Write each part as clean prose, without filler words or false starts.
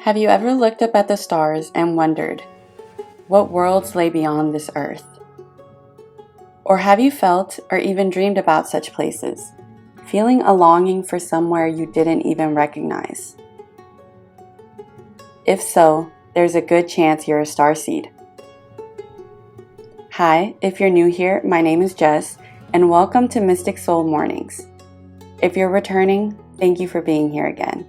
Have you ever looked up at the stars and wondered, what worlds lay beyond this earth? Or have you felt or even dreamed about such places, feeling a longing for somewhere you didn't even recognize? If so, there's a good chance you're a starseed. Hi, if you're new here, my name is Jess, and welcome to Mystic Soul Mornings. If you're returning, thank you for being here again.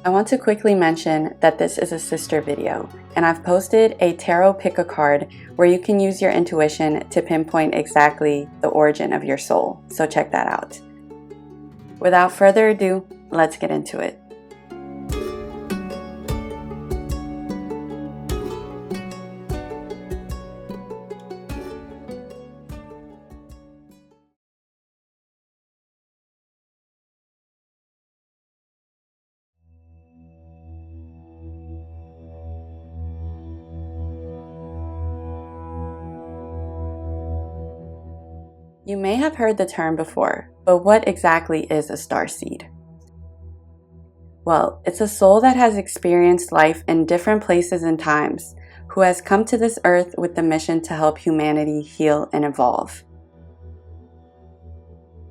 I want to quickly mention that this is a sister video, and I've posted a tarot pick-a-card where you can use your intuition to pinpoint exactly the origin of your soul, so check that out. Without further ado, let's get into it. You may have heard the term before, but what exactly is a starseed? Well, it's a soul that has experienced life in different places and times, who has come to this earth with the mission to help humanity heal and evolve.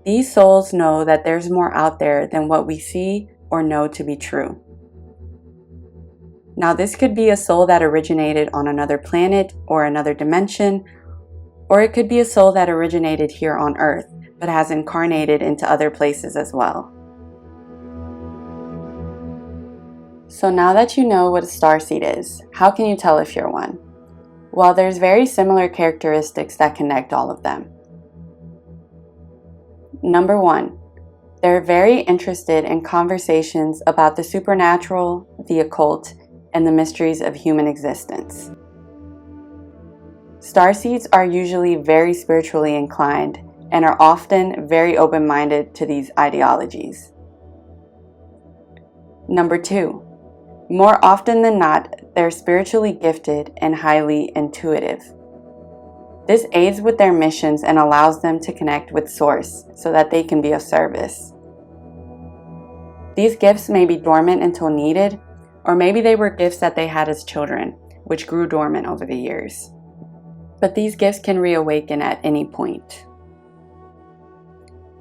These souls know that there's more out there than what we see or know to be true. Now, this could be a soul that originated on another planet or another dimension, or it could be a soul that originated here on Earth, but has incarnated into other places as well. So now that you know what a starseed is, how can you tell if you're one? Well, there's very similar characteristics that connect all of them. Number one, they're very interested in conversations about the supernatural, the occult, and the mysteries of human existence. Starseeds are usually very spiritually inclined and are often very open-minded to these ideologies. Number two, more often than not, they're spiritually gifted and highly intuitive. This aids with their missions and allows them to connect with Source so that they can be of service. These gifts may be dormant until needed, or maybe they were gifts that they had as children, which grew dormant over the years. But these gifts can reawaken at any point.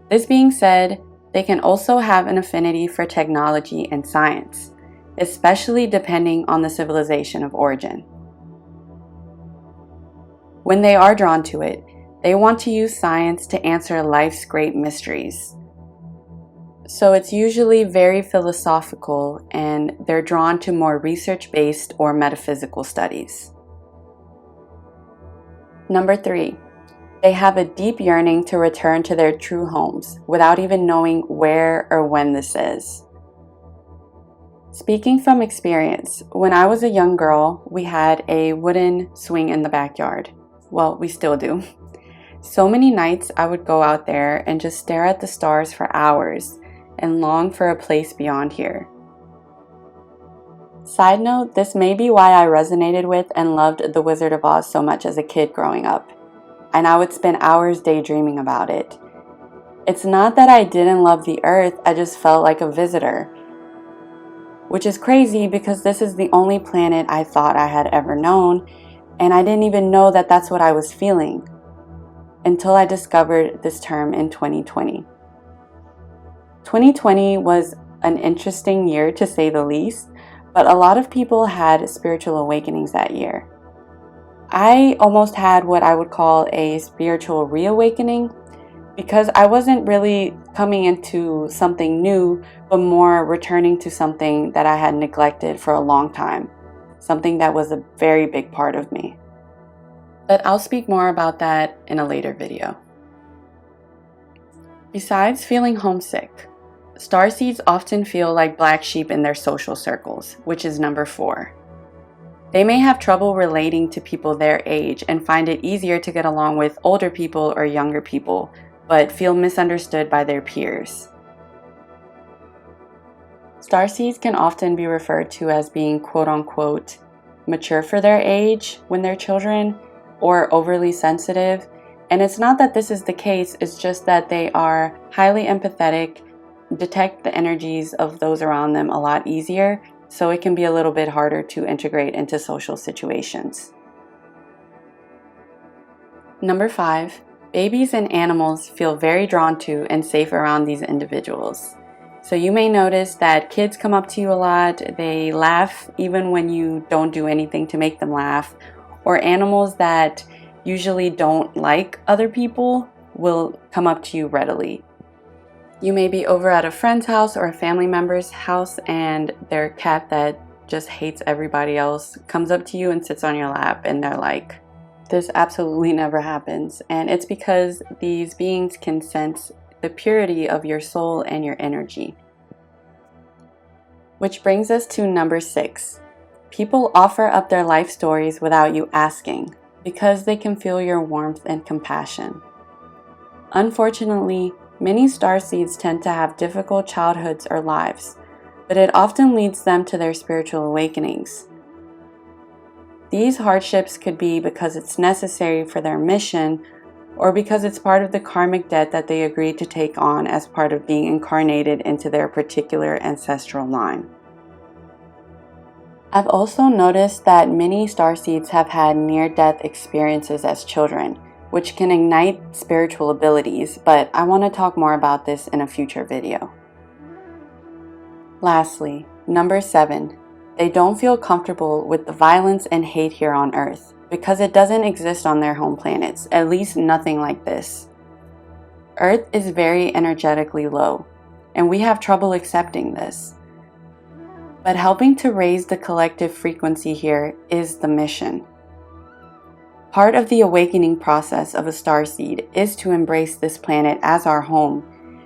This being said, they can also have an affinity for technology and science, especially depending on the civilization of origin. When they are drawn to it, they want to use science to answer life's great mysteries. So it's usually very philosophical, and they're drawn to more research-based or metaphysical studies. Number three, they have a deep yearning to return to their true homes without even knowing where or when this is. Speaking from experience, when I was a young girl, we had a wooden swing in the backyard. Well, we still do. So many nights I would go out there and just stare at the stars for hours and long for a place beyond here. Side note, this may be why I resonated with and loved The Wizard of Oz so much as a kid growing up, and I would spend hours daydreaming about it. It's not that I didn't love the Earth, I just felt like a visitor. Which is crazy because this is the only planet I thought I had ever known, and I didn't even know that that's what I was feeling until I discovered this term in 2020. 2020 was an interesting year to say the least, but a lot of people had spiritual awakenings that year. I almost had what I would call a spiritual reawakening because I wasn't really coming into something new, but more returning to something that I had neglected for a long time, something that was a very big part of me. But I'll speak more about that in a later video. Besides feeling homesick, starseeds often feel like black sheep in their social circles, which is number four. They may have trouble relating to people their age and find it easier to get along with older people or younger people, but feel misunderstood by their peers. Starseeds can often be referred to as being quote-unquote mature for their age when they're children, or overly sensitive, and it's not that this is the case, it's just that they are highly empathetic, detect the energies of those around them a lot easier, so it can be a little bit harder to integrate into social situations. Number 5, babies and animals feel very drawn to and safe around these individuals. So you may notice that kids come up to you a lot, they laugh even when you don't do anything to make them laugh, or animals that usually don't like other people will come up to you readily. You may be over at a friend's house or a family member's house and their cat that just hates everybody else comes up to you and sits on your lap, and they're like, this absolutely never happens. And it's because these beings can sense the purity of your soul and your energy. Which brings us to number 6. People offer up their life stories without you asking because they can feel your warmth and compassion. Unfortunately, many starseeds tend to have difficult childhoods or lives, but it often leads them to their spiritual awakenings. These hardships could be because it's necessary for their mission, or because it's part of the karmic debt that they agreed to take on as part of being incarnated into their particular ancestral line. I've also noticed that many starseeds have had near-death experiences as children, which can ignite spiritual abilities, but I want to talk more about this in a future video. Lastly, number 7, they don't feel comfortable with the violence and hate here on Earth, because it doesn't exist on their home planets, at least nothing like this. Earth is very energetically low, and we have trouble accepting this. But helping to raise the collective frequency here is the mission. Part of the awakening process of a starseed is to embrace this planet as our home,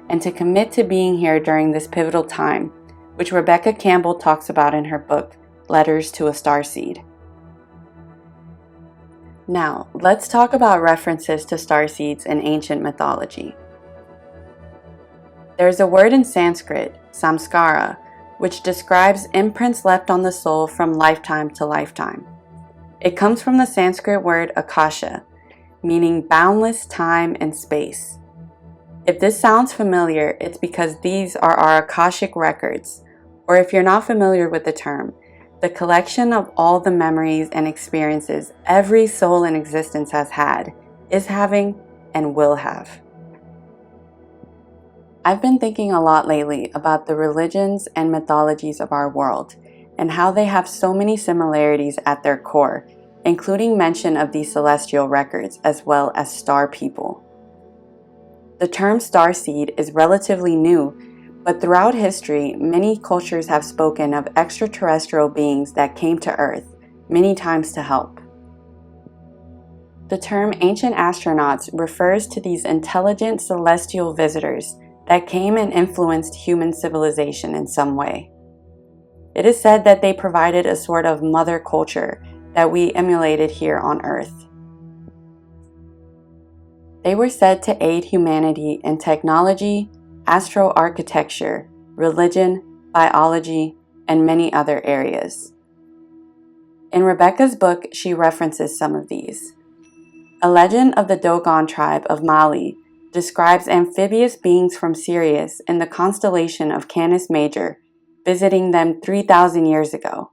and to commit to being here during this pivotal time, which Rebecca Campbell talks about in her book, Letters to a Starseed. Now, let's talk about references to starseeds in ancient mythology. There's a word in Sanskrit, samskara, which describes imprints left on the soul from lifetime to lifetime. It comes from the Sanskrit word akasha, meaning boundless time and space. If this sounds familiar, it's because these are our akashic records, or if you're not familiar with the term, the collection of all the memories and experiences every soul in existence has had, is having, and will have. I've been thinking a lot lately about the religions and mythologies of our world, and how they have so many similarities at their core, including mention of these celestial records as well as star people. The term starseed is relatively new, but throughout history, many cultures have spoken of extraterrestrial beings that came to Earth, many times to help. The term ancient astronauts refers to these intelligent celestial visitors that came and influenced human civilization in some way. It is said that they provided a sort of mother culture that we emulated here on Earth. They were said to aid humanity in technology, astroarchitecture, religion, biology, and many other areas. In Rebecca's book, she references some of these. A legend of the Dogon tribe of Mali describes amphibious beings from Sirius in the constellation of Canis Major visiting them 3,000 years ago.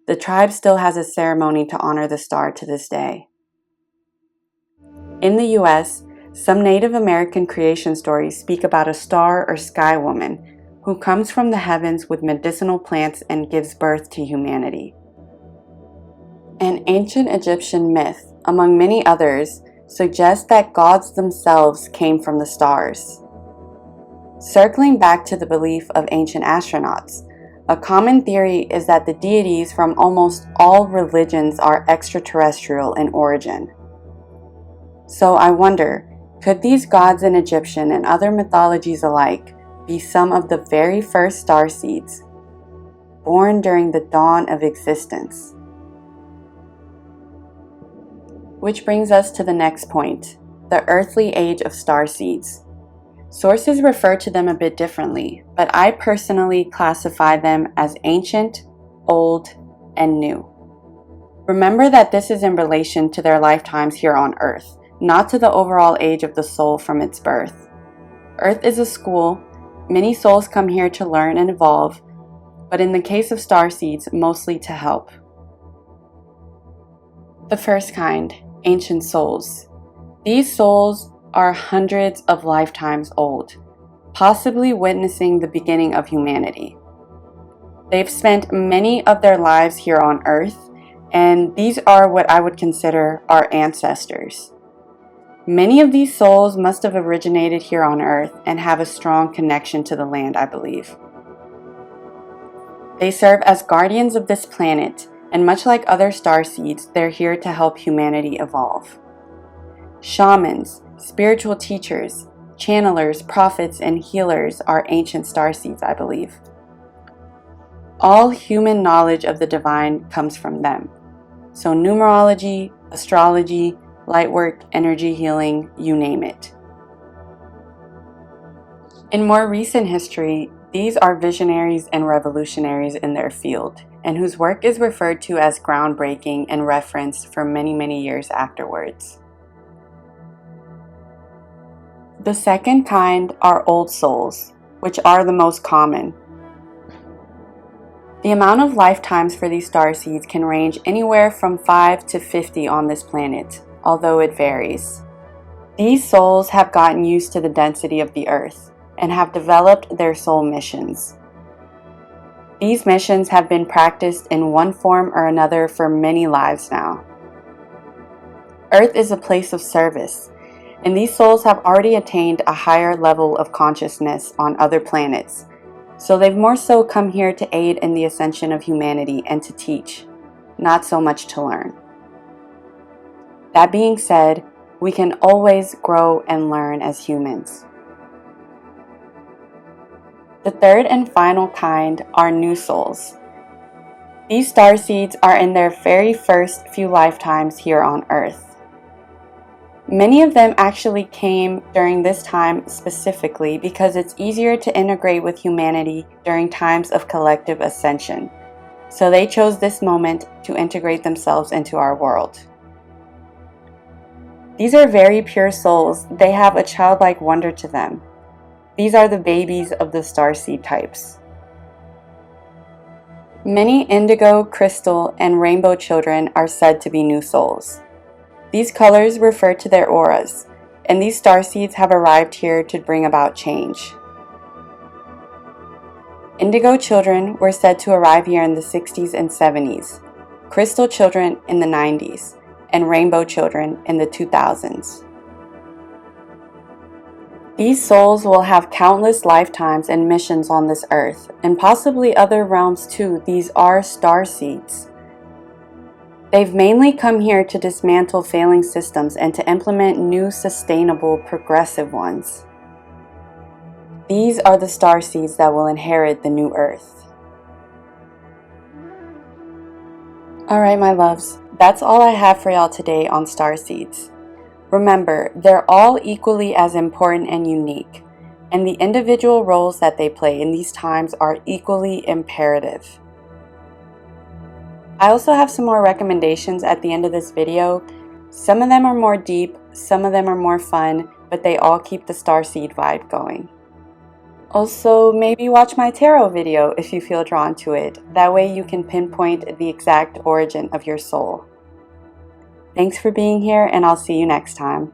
The tribe still has a ceremony to honor the star to this day. In the US, some Native American creation stories speak about a star or sky woman who comes from the heavens with medicinal plants and gives birth to humanity. An ancient Egyptian myth, among many others, suggests that gods themselves came from the stars. Circling back to the belief of ancient astronauts, a common theory is that the deities from almost all religions are extraterrestrial in origin. So I wonder, could these gods in Egyptian and other mythologies alike be some of the very first starseeds, born during the dawn of existence? Which brings us to the next point, the earthly age of starseeds. Sources refer to them a bit differently, but I personally classify them as ancient, old, and new. Remember that this is in relation to their lifetimes here on Earth, not to the overall age of the soul from its birth. Earth is a school. Many souls come here to learn and evolve, but in the case of starseeds, mostly to help. The first kind, ancient souls. These souls are hundreds of lifetimes old, possibly witnessing the beginning of humanity. They've spent many of their lives here on Earth, and these are what I would consider our ancestors. Many of these souls must have originated here on Earth and have a strong connection to the land, I believe. They serve as guardians of this planet, and much like other starseeds, they're here to help humanity evolve. Shamans, spiritual teachers, channelers, prophets, and healers are ancient starseeds, I believe. All human knowledge of the divine comes from them. So numerology, astrology, lightwork, energy healing, you name it. In more recent history, these are visionaries and revolutionaries in their field, and whose work is referred to as groundbreaking and referenced for many, many years afterwards. The second kind are old souls, which are the most common. The amount of lifetimes for these starseeds can range anywhere from 5 to 50 on this planet, although it varies. These souls have gotten used to the density of the Earth and have developed their soul missions. These missions have been practiced in one form or another for many lives now. Earth is a place of service, and these souls have already attained a higher level of consciousness on other planets, so they've more so come here to aid in the ascension of humanity and to teach, not so much to learn. That being said, we can always grow and learn as humans. The third and final kind are new souls. These starseeds are in their very first few lifetimes here on Earth. Many of them actually came during this time specifically because it's easier to integrate with humanity during times of collective ascension. So they chose this moment to integrate themselves into our world. These are very pure souls. They have a childlike wonder to them. These are the babies of the starseed types. Many indigo, crystal, and rainbow children are said to be new souls. These colors refer to their auras, and these starseeds have arrived here to bring about change. Indigo children were said to arrive here in the 60s and 70s, crystal children in the 90s, and rainbow children in the 2000s. These souls will have countless lifetimes and missions on this earth, and possibly other realms too. These are starseeds. They've mainly come here to dismantle failing systems and to implement new, sustainable, progressive ones. These are the starseeds that will inherit the new earth. Alright, my loves, that's all I have for y'all today on starseeds. Remember, they're all equally as important and unique, and the individual roles that they play in these times are equally imperative. I also have some more recommendations at the end of this video. Some of them are more deep, some of them are more fun, but they all keep the starseed vibe going. Also, maybe watch my tarot video if you feel drawn to it. That way you can pinpoint the exact origin of your soul. Thanks for being here, and I'll see you next time.